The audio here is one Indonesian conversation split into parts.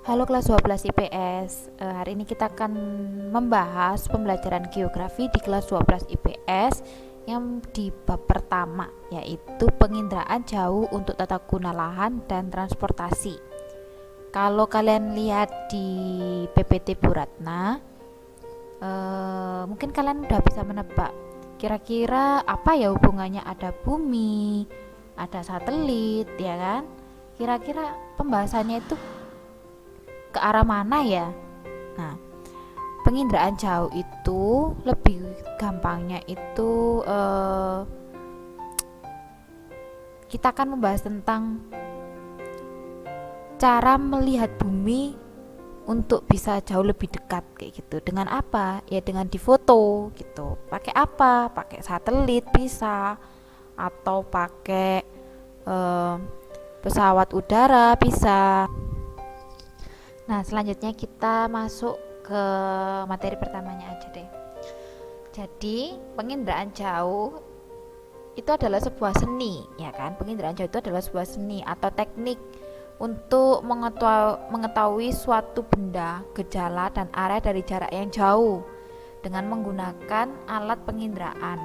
Halo kelas 12 IPS. Hari ini kita akan membahas pembelajaran geografi di kelas 12 IPS yang di bab pertama, yaitu penginderaan jauh untuk tata guna lahan dan transportasi. Kalau kalian lihat di PPT Bu Ratna, mungkin kalian udah bisa menebak kira-kira apa ya hubungannya, ada bumi, ada satelit, ya kan? Kira-kira pembahasannya itu ke arah mana ya? Nah, penginderaan jauh itu lebih gampangnya itu kita akan membahas tentang cara melihat bumi untuk bisa jauh lebih dekat kayak gitu. Dengan apa? Ya dengan difoto gitu. Pakai apa? Pakai satelit bisa, atau pakai eh, pesawat udara bisa. Nah, selanjutnya kita masuk ke materi pertamanya aja deh. Jadi, penginderaan jauh itu adalah sebuah seni, ya kan? Penginderaan jauh itu adalah sebuah seni atau teknik untuk mengetahui suatu benda, gejala, dan area dari jarak yang jauh dengan menggunakan alat penginderaan.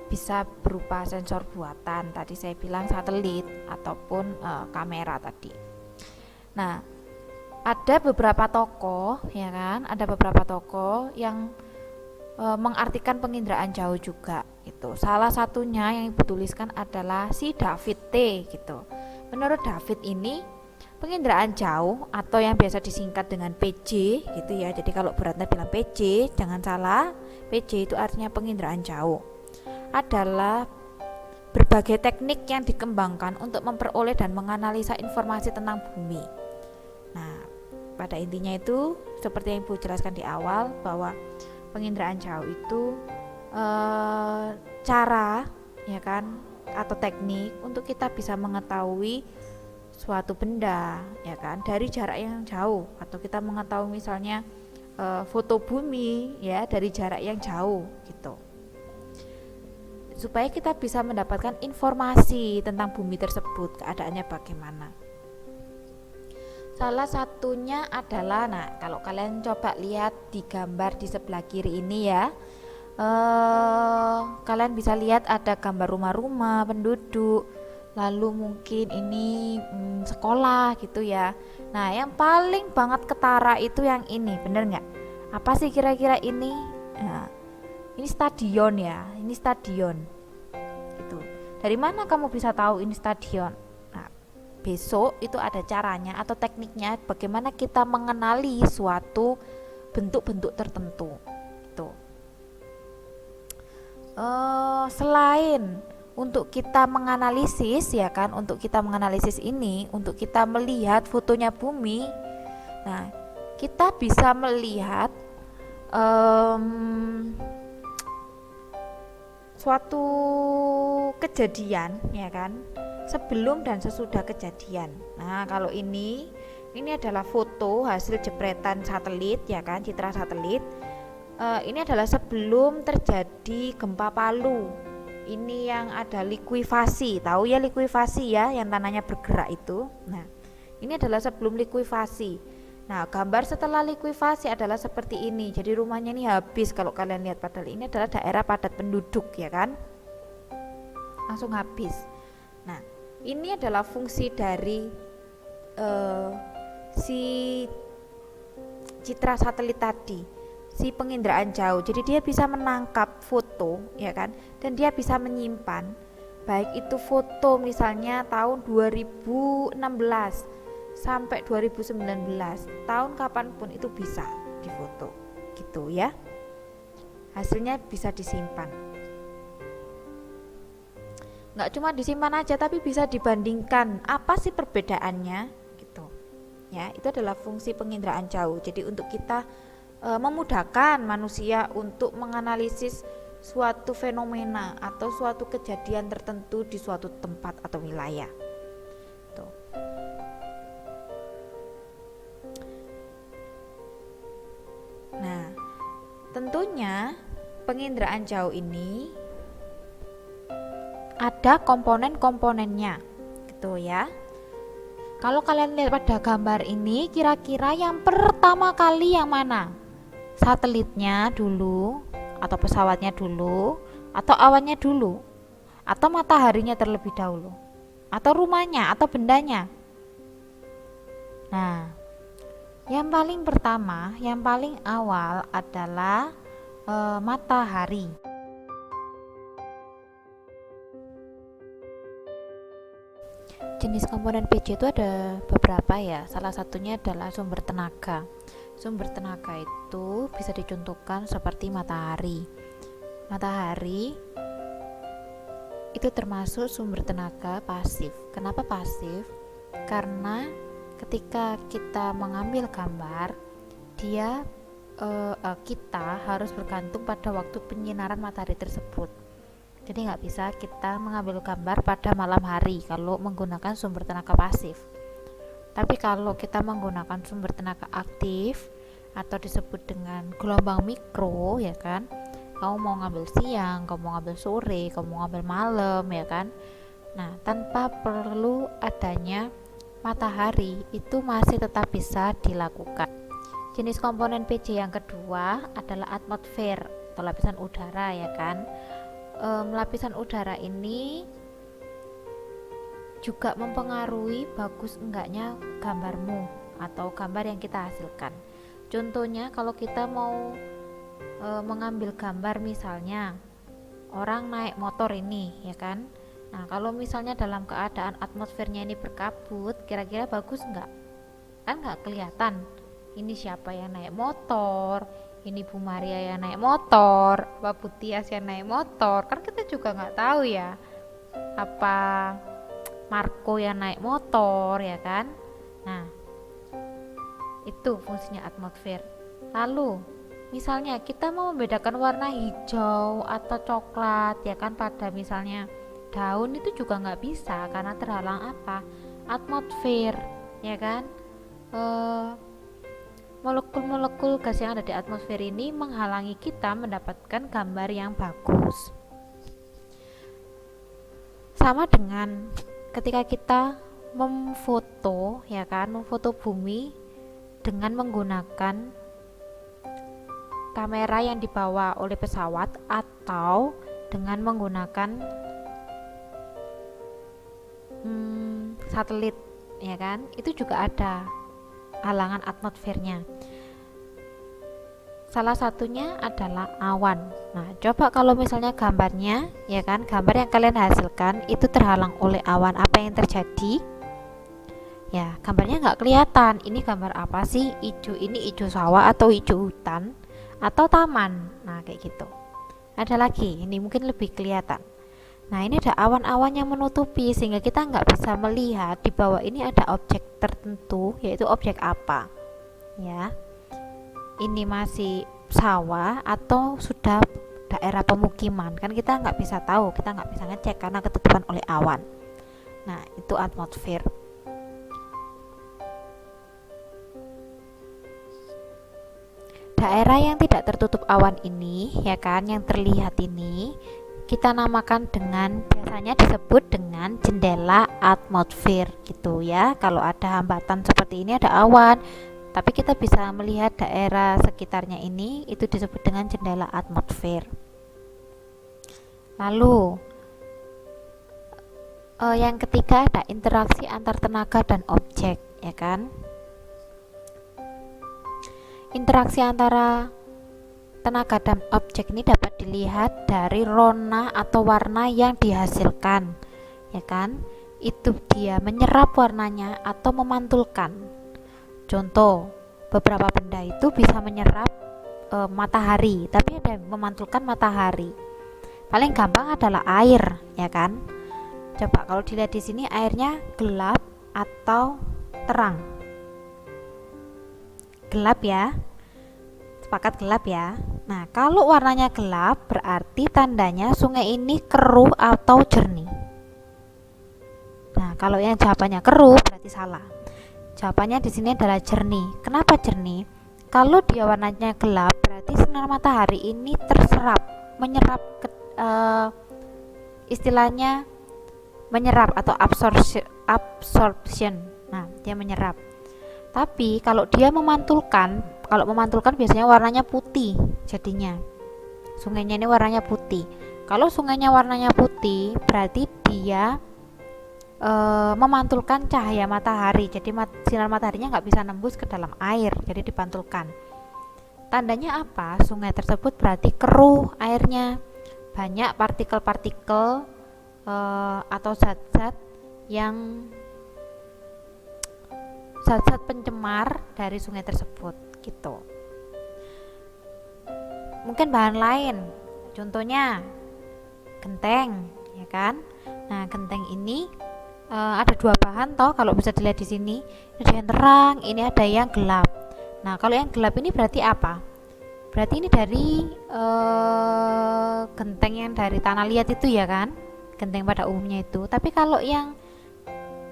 Bisa berupa sensor buatan, tadi saya bilang satelit ataupun kamera tadi. Nah, ada beberapa tokoh, ya kan? Ada beberapa tokoh yang mengartikan penginderaan jauh juga gitu. Salah satunya yang ibu tuliskan adalah si David T gitu. Menurut David ini, penginderaan jauh atau yang biasa disingkat dengan PJ gitu ya. Jadi kalau beratnya bilang PJ, jangan salah. PJ itu artinya penginderaan jauh. Adalah berbagai teknik yang dikembangkan untuk memperoleh dan menganalisa informasi tentang bumi. Nah, pada intinya itu seperti yang ibu jelaskan di awal, bahwa penginderaan jauh itu cara, ya kan, atau teknik untuk kita bisa mengetahui suatu benda, ya kan, dari jarak yang jauh, atau kita mengetahui misalnya foto bumi ya dari jarak yang jauh gitu, supaya kita bisa mendapatkan informasi tentang bumi tersebut, keadaannya bagaimana. Salah satunya adalah, nah kalau kalian coba lihat di gambar di sebelah kiri ini ya, kalian bisa lihat ada gambar rumah-rumah penduduk, lalu mungkin ini sekolah gitu ya. Nah, yang paling banget ketara itu yang ini, bener nggak? Apa sih kira-kira ini? Nah, ini stadion ya, ini stadion. Gitu. Dari mana kamu bisa tahu ini stadion? Nah, besok itu ada caranya atau tekniknya bagaimana kita mengenali suatu bentuk-bentuk tertentu. Itu. Selain untuk kita menganalisis, ya kan, untuk kita menganalisis ini, untuk kita melihat fotonya bumi, nah kita bisa melihat suatu kejadian, ya kan, sebelum dan sesudah kejadian. Nah kalau ini adalah foto hasil jepretan satelit, ya kan, citra satelit. Ini adalah sebelum terjadi gempa Palu. Ini yang ada likuifasi, tahu ya likuifasi ya, yang tanahnya bergerak itu. Nah, ini adalah sebelum likuifasi. Nah, gambar setelah likuifasi adalah seperti ini. Jadi rumahnya ini habis kalau kalian lihat, padahal ini adalah daerah padat penduduk, ya kan? Langsung habis. Nah, ini adalah fungsi dari si citra satelit tadi, si penginderaan jauh. Jadi dia bisa menangkap foto, ya kan, dan dia bisa menyimpan, baik itu foto misalnya tahun 2016 sampai 2019, tahun kapanpun itu bisa difoto gitu ya, hasilnya bisa disimpan. Nggak cuma disimpan aja, tapi bisa dibandingkan apa sih perbedaannya gitu ya. Itu adalah fungsi penginderaan jauh. Jadi untuk kita memudahkan manusia untuk menganalisis suatu fenomena atau suatu kejadian tertentu di suatu tempat atau wilayah. Tuh. Nah, tentunya penginderaan jauh ini ada komponen-komponennya, gitu ya. Kalau kalian lihat pada gambar ini, kira-kira yang pertama kali yang mana? Satelitnya dulu, atau pesawatnya dulu, atau awannya dulu, atau mataharinya terlebih dahulu, atau rumahnya, atau bendanya? Nah, yang paling pertama, yang paling awal adalah matahari. Jenis komponen PJ itu ada beberapa ya. Salah satunya adalah sumber tenaga. Sumber tenaga itu bisa dicontohkan seperti matahari. Matahari itu termasuk sumber tenaga pasif. Kenapa pasif? Karena ketika kita mengambil gambar, kita harus bergantung pada waktu penyinaran matahari tersebut. Jadi nggak bisa kita mengambil gambar pada malam hari kalau menggunakan sumber tenaga pasif. Tapi kalau kita menggunakan sumber tenaga aktif atau disebut dengan gelombang mikro, ya kan, kamu mau ngambil siang, kamu mau ngambil sore, kamu mau ngambil malam, ya kan. Nah, tanpa perlu adanya matahari itu masih tetap bisa dilakukan. Jenis komponen PJ yang kedua adalah atmosfer atau lapisan udara, ya kan. Lapisan udara ini juga mempengaruhi bagus enggaknya gambarmu atau gambar yang kita hasilkan. Contohnya kalau kita mau mengambil gambar, misalnya orang naik motor ini, ya kan. Nah, kalau misalnya dalam keadaan atmosfernya ini berkabut, kira-kira bagus enggak? Kan enggak kelihatan ini siapa yang naik motor, ini Bu Maria yang naik motor, Pak Putias yang naik motor, kan kita juga nggak tahu ya, apa Marco yang naik motor, ya kan. Nah, itu fungsinya atmosfer. Lalu misalnya kita mau membedakan warna hijau atau coklat, ya kan, pada misalnya daun, itu juga nggak bisa karena terhalang apa? Atmosfer, ya kan. Molekul-molekul gas yang ada di atmosfer ini menghalangi kita mendapatkan gambar yang bagus. Sama dengan ketika kita memfoto, ya kan, memfoto bumi dengan menggunakan kamera yang dibawa oleh pesawat atau dengan menggunakan satelit, ya kan, itu juga ada halangan atmosfernya. Salah satunya adalah awan. Nah, coba kalau misalnya gambarnya, ya kan, gambar yang kalian hasilkan itu terhalang oleh awan, apa yang terjadi? Ya, gambarnya nggak kelihatan. Ini gambar apa sih? Hijau, ini hijau sawah atau hijau hutan atau taman. Nah, kayak gitu. Ada lagi, ini mungkin lebih kelihatan. Nah, ini ada awan-awan yang menutupi sehingga kita nggak bisa melihat di bawah ini ada objek tertentu, yaitu objek apa, ya. Ini masih sawah atau sudah daerah pemukiman, kan kita nggak bisa tahu, kita nggak bisa ngecek karena ketutupan oleh awan. Nah, itu atmosfer. Daerah yang tidak tertutup awan ini, ya kan, yang terlihat ini kita namakan dengan, biasanya disebut dengan jendela atmosfer gitu ya. Kalau ada hambatan seperti ini, ada awan, tapi kita bisa melihat daerah sekitarnya ini, itu disebut dengan jendela atmosfer. Lalu yang ketiga ada interaksi antar tenaga dan objek, ya kan. Interaksi antara tenaga dan objek ini dapat dilihat dari rona atau warna yang dihasilkan, ya kan. Itu dia menyerap warnanya atau memantulkan. Contoh, beberapa benda itu bisa menyerap matahari, tapi ada yang memantulkan matahari. Paling gampang adalah air, ya kan. Coba kalau dilihat di sini, airnya gelap atau terang? Gelap ya. Sepakat gelap ya. Nah, kalau warnanya gelap berarti tandanya sungai ini keruh atau jernih. Nah, kalau yang jawabannya keruh berarti salah. Jawabannya di sini adalah jernih. Kenapa jernih? Kalau dia warnanya gelap berarti sinar matahari ini terserap, menyerap istilahnya menyerap atau absorption. Nah, dia menyerap. Tapi kalau memantulkan biasanya warnanya putih jadinya. Sungainya ini warnanya putih. Kalau sungainya warnanya putih, berarti dia memantulkan cahaya matahari. Jadi sinar mataharinya nggak bisa nembus ke dalam air, jadi dipantulkan. Tandanya apa? Sungai tersebut berarti keruh airnya, banyak partikel-partikel atau zat-zat pencemar dari sungai tersebut gitu. Mungkin bahan lain, contohnya genteng, ya kan? Nah, genteng ini ada dua bahan toh, kalau bisa dilihat di sini. Ada yang terang, ini ada yang gelap. Nah, kalau yang gelap ini berarti apa? Berarti ini dari genteng yang dari tanah liat itu, ya kan? Genteng pada umumnya itu. Tapi kalau yang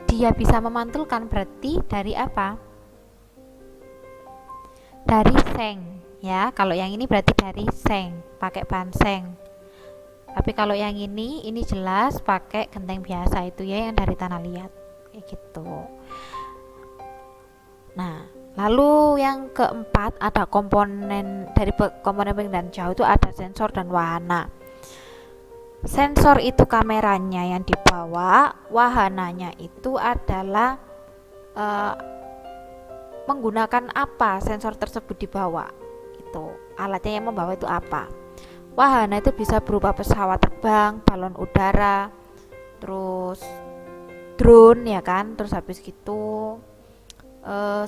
dia bisa memantulkan berarti dari apa? Dari seng, ya. Kalau yang ini berarti dari seng, pakai bahan seng. Tapi kalau yang ini jelas pakai genteng biasa itu, ya, yang dari tanah liat kayak gitu. Nah, lalu yang keempat ada komponen pengendalian jauh, itu ada sensor dan wahana. Sensor itu kameranya yang dibawa, wahananya itu adalah menggunakan apa sensor tersebut dibawa. Itu alatnya yang membawa itu apa. Wahana itu bisa berupa pesawat terbang, balon udara, terus drone, ya kan, terus habis gitu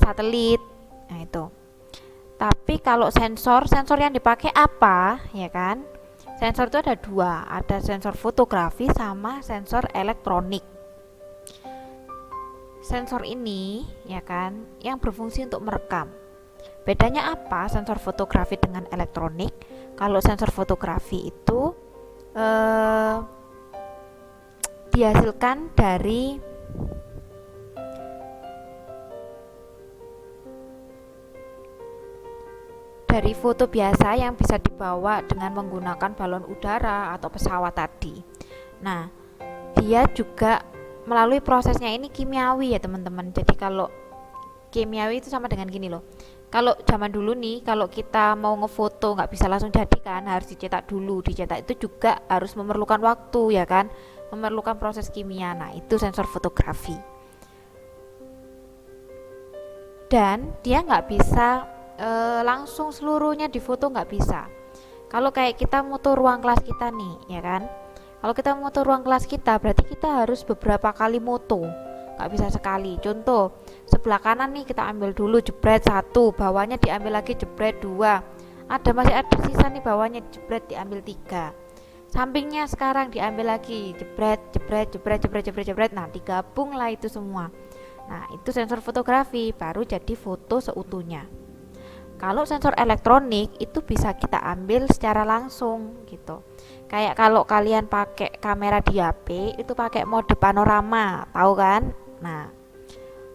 satelit. Nah, itu. Tapi kalau sensor yang dipakai apa, ya kan? Sensor itu ada dua, ada sensor fotografi sama sensor elektronik. Sensor ini, ya kan, yang berfungsi untuk merekam. Bedanya apa sensor fotografi dengan elektronik? Kalau sensor fotografi itu dihasilkan dari foto biasa yang bisa dibawa dengan menggunakan balon udara atau pesawat tadi. Nah, dia juga melalui prosesnya ini kimiawi, ya teman-teman. Jadi kalau kimiawi itu sama dengan gini loh. Kalau zaman dulu nih, kalau kita mau ngefoto nggak bisa langsung jadi kan, harus dicetak dulu. Dicetak itu juga harus memerlukan waktu, ya kan, memerlukan proses kimia. Nah, itu sensor fotografi. Dan dia nggak bisa langsung seluruhnya difoto, nggak bisa. Kalau kayak kita moto ruang kelas kita nih, ya kan, kalau kita moto ruang kelas kita berarti kita harus beberapa kali moto, nggak bisa sekali. Contoh, sebelah kanan nih kita ambil dulu jebret 1, bawahnya diambil lagi jebret 2, masih ada sisa nih bawahnya, jebret diambil 3, sampingnya sekarang diambil lagi jebret. Nah, digabung lah itu semua. Nah, itu sensor fotografi, baru jadi foto seutuhnya. Kalau sensor elektronik itu bisa kita ambil secara langsung gitu. Kayak kalau kalian pakai kamera di HP itu pakai mode panorama, tahu kan? Nah,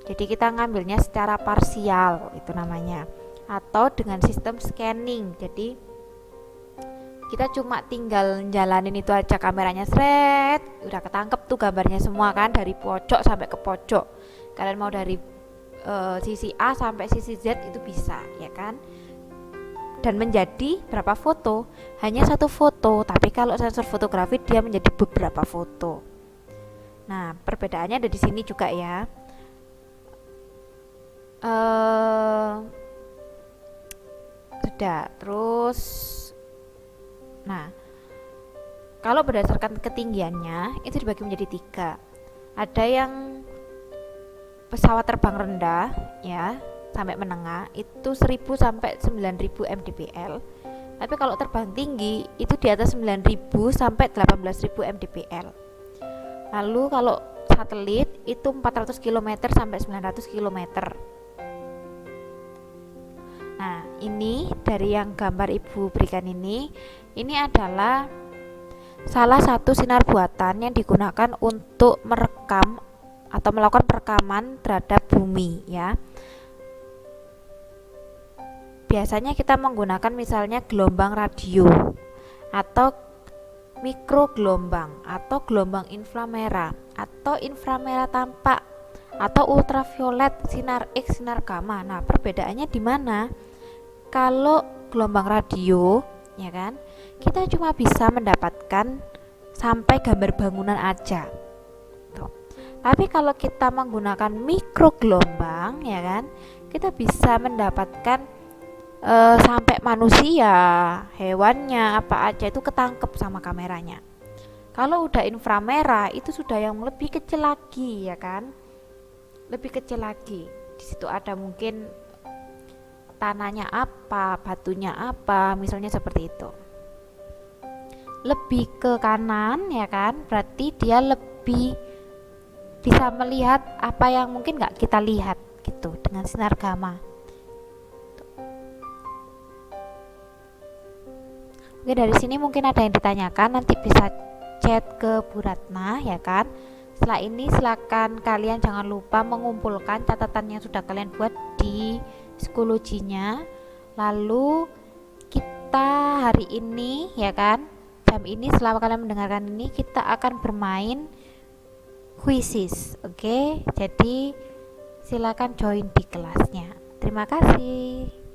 jadi kita ngambilnya secara parsial, itu namanya. Atau dengan sistem scanning. Jadi kita cuma tinggal jalanin itu aja, kameranya seret, udah ketangkep tuh gambarnya semua kan, dari pojok sampai ke pojok. Kalian mau dari sisi A sampai sisi Z itu bisa, ya kan? Dan menjadi berapa foto? Hanya satu foto. Tapi kalau sensor fotografi dia menjadi beberapa foto. Nah, perbedaannya ada di sini juga, ya. Sudah. Terus, nah, kalau berdasarkan ketinggiannya itu dibagi menjadi 3. Ada yang pesawat terbang rendah, ya, sampai menengah itu 1000 sampai 9000 mdpl. Tapi kalau terbang tinggi itu di atas 9000 sampai 18000 mdpl. Lalu kalau satelit itu 400 km sampai 900 km. Nah, ini dari yang gambar Ibu berikan ini adalah salah satu sinar buatan yang digunakan untuk merekam atau melakukan perekaman terhadap bumi, ya. Biasanya kita menggunakan misalnya gelombang radio atau mikrogelombang atau gelombang inframerah atau inframerah tampak atau ultraviolet, sinar X, sinar gamma. Nah, perbedaannya di mana? Kalau gelombang radio, ya kan, kita cuma bisa mendapatkan sampai gambar bangunan aja. Tuh. Tapi kalau kita menggunakan mikrogelombang, ya kan, kita bisa mendapatkan sampai manusia, hewannya, apa aja itu ketangkep sama kameranya. Kalau udah inframerah itu sudah yang lebih kecil lagi, ya kan, lebih kecil lagi. Di situ ada mungkin tanahnya apa, batunya apa, misalnya seperti itu. Lebih ke kanan, ya kan, berarti dia lebih bisa melihat apa yang mungkin nggak kita lihat gitu dengan sinar gamma. Oke, dari sini mungkin ada yang ditanyakan, nanti bisa chat ke Bu Ratna, ya kan. Setelah ini silakan kalian jangan lupa mengumpulkan catatan yang sudah kalian buat di psikologinya. Lalu kita hari ini, ya kan, jam ini selama kalian mendengarkan ini kita akan bermain quizzes. Oke, jadi silakan join di kelasnya. Terima kasih.